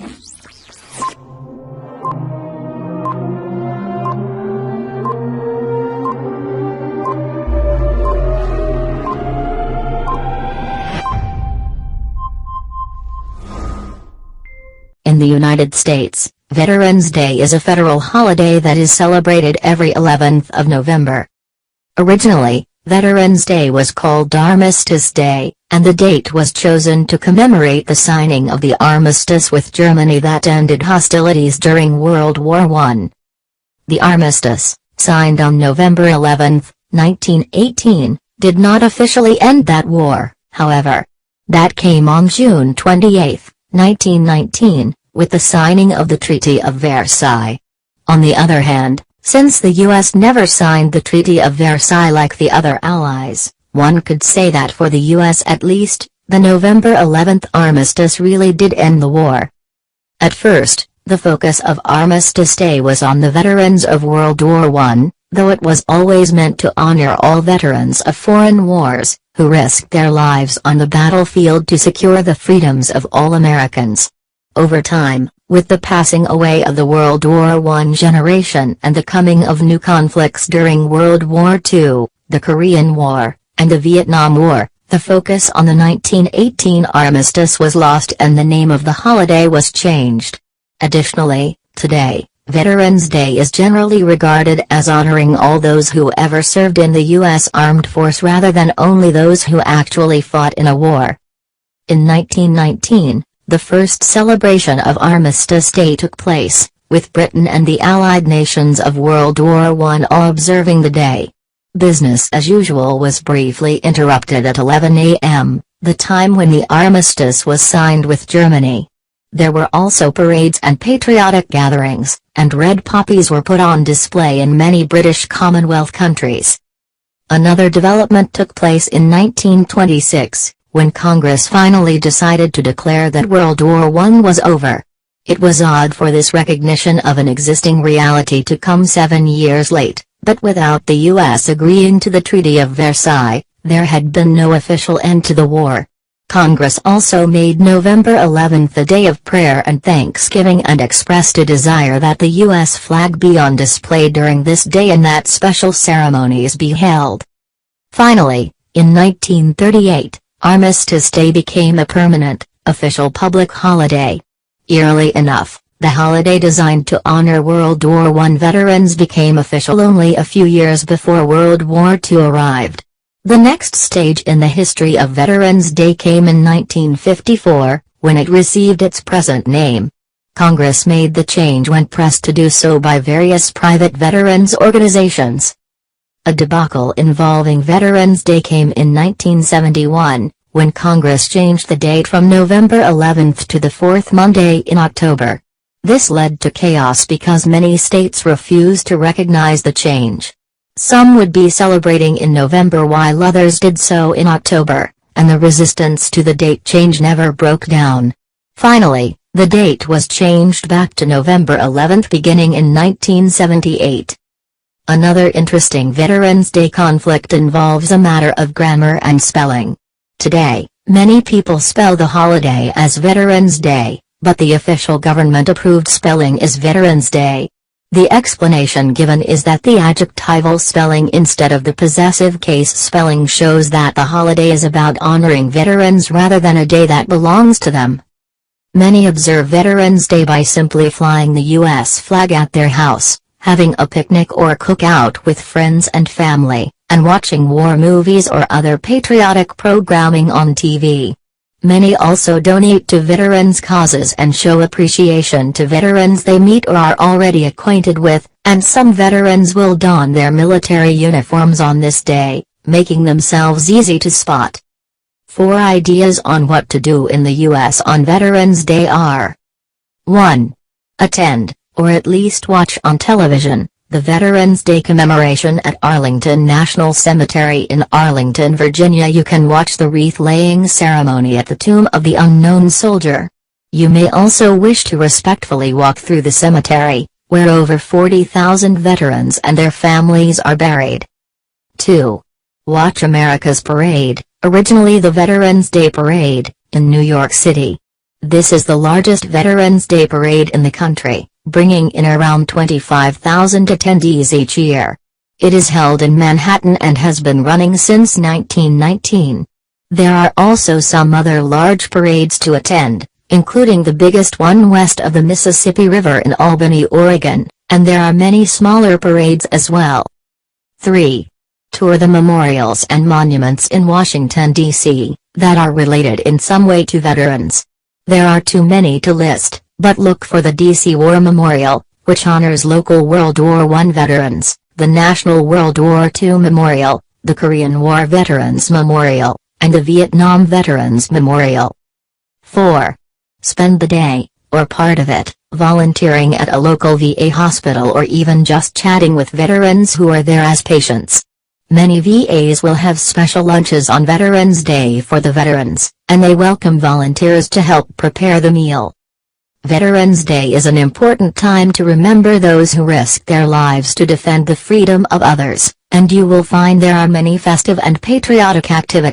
In the United States, Veterans Day is a federal holiday that is celebrated every 11th of November. Originally, Veterans Day was called Armistice Day, and the date was chosen to commemorate the signing of the armistice with Germany that ended hostilities during World War I. The armistice, signed on November 11, 1918, did not officially end that war, however. That came on June 28, 1919, with the signing of the Treaty of Versailles. On the other hand, since the U.S. never signed the Treaty of Versailles like the other Allies, one could say that for the U.S. at least, the November 11th armistice really did end the war. At first, the focus of Armistice Day was on the veterans of World War I, though it was always meant to honor all veterans of foreign wars, who risked their lives on the battlefield to secure the freedoms of all Americans. Over time, with the passing away of the World War I generation and the coming of new conflicts during World War II, the Korean War, and the Vietnam War, the focus on the 1918 armistice was lost and the name of the holiday was changed. Additionally, today, Veterans Day is generally regarded as honoring all those who ever served in the U.S. Armed Force rather than only those who actually fought in a war. In 1919, the first celebration of Armistice Day took place, with Britain and the Allied nations of World War I all observing the day. Business as usual was briefly interrupted at 11 a.m., the time when the armistice was signed with Germany. There were also parades and patriotic gatherings, and red poppies were put on display in many British Commonwealth countries. Another development took place in 1926. When Congress finally decided to declare that World War I was over. It was odd for this recognition of an existing reality to come 7 years late, but without the U.S. agreeing to the Treaty of Versailles, there had been no official end to the war. Congress also made November 11th a day of prayer and thanksgiving and expressed a desire that the U.S. flag be on display during this day and that special ceremonies be held. Finally, in 1938, Armistice Day became a permanent, official public holiday. Eerily enough, the holiday designed to honor World War I veterans became official only a few years before World War II arrived. The next stage in the history of Veterans Day came in 1954, when it received its present name. Congress made the change when pressed to do so by various private veterans organizations. A debacle involving Veterans Day came in 1971, when Congress changed the date from November 11th to the fourth Monday in October. This led to chaos because many states refused to recognize the change. Some would be celebrating in November while others did so in October, and the resistance to the date change never broke down. Finally, the date was changed back to November 11th beginning in 1978. Another interesting Veterans Day conflict involves a matter of grammar and spelling. Today, many people spell the holiday as Veterans Day, but the official government-approved spelling is Veterans Day. The explanation given is that the adjectival spelling instead of the possessive case spelling shows that the holiday is about honoring veterans rather than a day that belongs to them. Many observe Veterans Day by simply flying the U.S. flag at their house, having a picnic or cookout with friends and family, and watching war movies or other patriotic programming on TV. Many also donate to veterans' causes and show appreciation to veterans they meet or are already acquainted with, and some veterans will don their military uniforms on this day, making themselves easy to spot. 4 ideas on what to do in the U.S. on Veterans Day are: 1. Attend, or at least watch on television, the Veterans Day commemoration at Arlington National Cemetery in Arlington, Virginia. You can watch the wreath-laying ceremony at the Tomb of the Unknown Soldier. You may also wish to respectfully walk through the cemetery, where over 40,000 veterans and their families are buried. 2. Watch America's Parade, originally the Veterans Day Parade, in New York City. This is the largest Veterans Day parade in the country, bringing in around 25,000 attendees each year. It is held in Manhattan and has been running since 1919. There are also some other large parades to attend, including the biggest one west of the Mississippi River in Albany, Oregon, and there are many smaller parades as well. 3. Tour the memorials and monuments in Washington, D.C., that are related in some way to veterans. There are too many to list, but look for the D.C. War Memorial, which honors local World War I veterans, the National World War II Memorial, the Korean War Veterans Memorial, and the Vietnam Veterans Memorial. 4. Spend the day, or part of it, volunteering at a local VA hospital or even just chatting with veterans who are there as patients. Many VAs will have special lunches on Veterans Day for the veterans, and they welcome volunteers to help prepare the meal. Veterans Day is an important time to remember those who risked their lives to defend the freedom of others, and you will find there are many festive and patriotic activities.